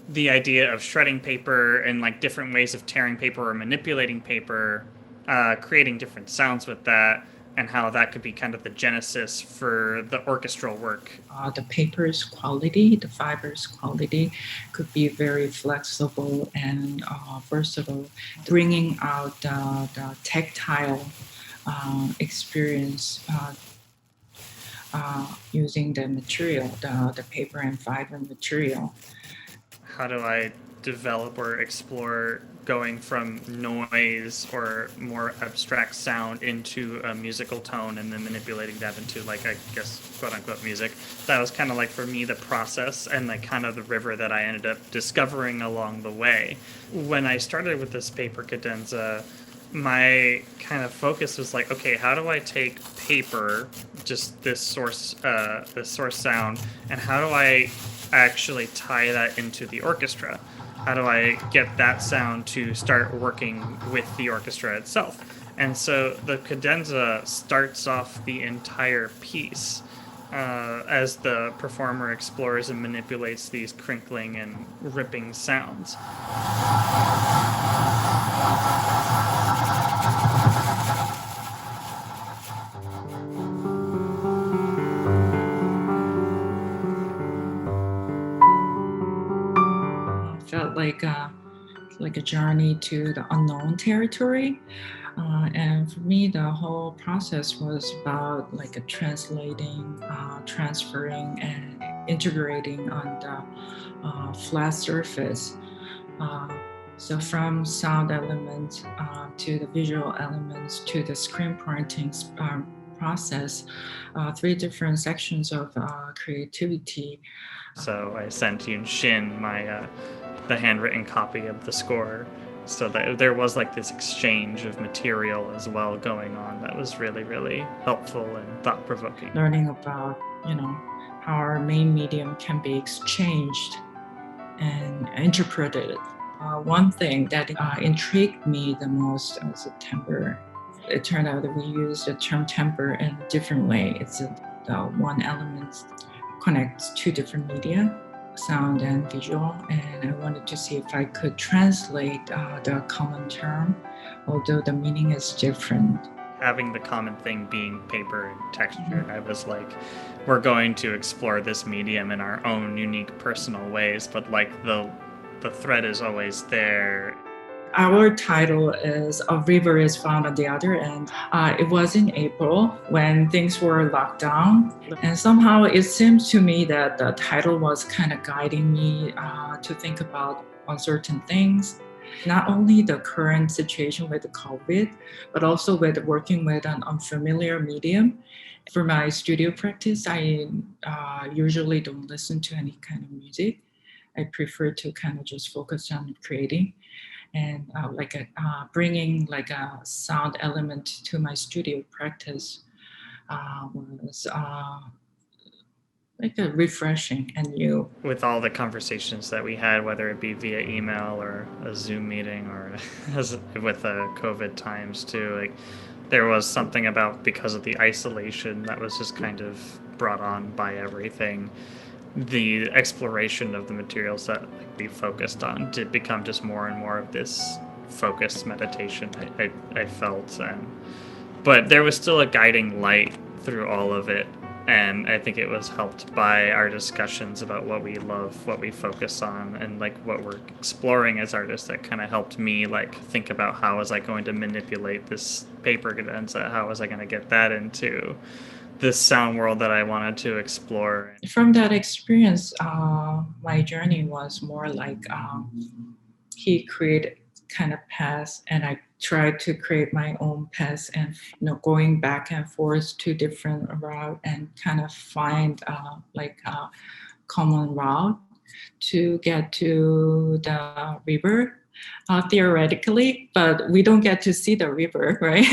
the idea of shredding paper and like different ways of tearing paper or manipulating paper, creating different sounds with that, and how that could be kind of the genesis for the orchestral work. The paper's quality, the fiber's quality could be very flexible and versatile, bringing out the tactile experience using the material, the paper and fiber material. How do I develop or explore going from noise or more abstract sound into a musical tone and then manipulating that into, like, I guess, quote unquote music? That was kind of like for me the process and like kind of the river that I ended up discovering along the way. When I started with this paper cadenza, my kind of focus was like, okay, how do I take paper, just this source sound, and how do I actually tie that into the orchestra? How do I get that sound to start working with the orchestra itself? And so the cadenza starts off the entire piece as the performer explores and manipulates these crinkling and ripping sounds. Felt like a journey to the unknown territory. And for me, the whole process was about like a translating, transferring, and integrating on the flat surface. Uh, so from sound elements to the visual elements to the screen printing process, three different sections of creativity. So I sent Yoonshin the handwritten copy of the score, so that there was like this exchange of material as well going on that was really, really helpful and thought provoking. Learning about, how our main medium can be exchanged and interpreted. One thing that intrigued me the most was the timbre. It turned out that we use the term timbre in a different way. It's the one element connects two different media, sound and visual, and I wanted to see if I could translate the common term, although the meaning is different. Having the common thing being paper and texture, I was like, we're going to explore this medium in our own unique personal ways, but like the thread is always there. Our title is A River is Found on the Other End. It was in April when things were locked down. And somehow it seems to me that the title was kind of guiding me to think about uncertain things. Not only the current situation with the COVID, but also with working with an unfamiliar medium. For my studio practice, I usually don't listen to any kind of music. I prefer to kind of just focus on creating and bringing like a sound element to my studio practice was like a refreshing and new. With all the conversations that we had, whether it be via email or a Zoom meeting or with the COVID times too, like there was something about, because of the isolation that was just kind of brought on by everything, the exploration of the materials that we focused on did become just more and more of this focused meditation. I felt, but there was still a guiding light through all of it, and I think it was helped by our discussions about what we love, what we focus on, and like what we're exploring as artists. That kind of helped me like think about how was I going to manipulate this paper cadenza, how was I going to get that into this sound world that I wanted to explore. From that experience, my journey was more like he created kind of paths, and I tried to create my own paths, and going back and forth to different route and kind of find like a common route to get to the river theoretically, but we don't get to see the river, right?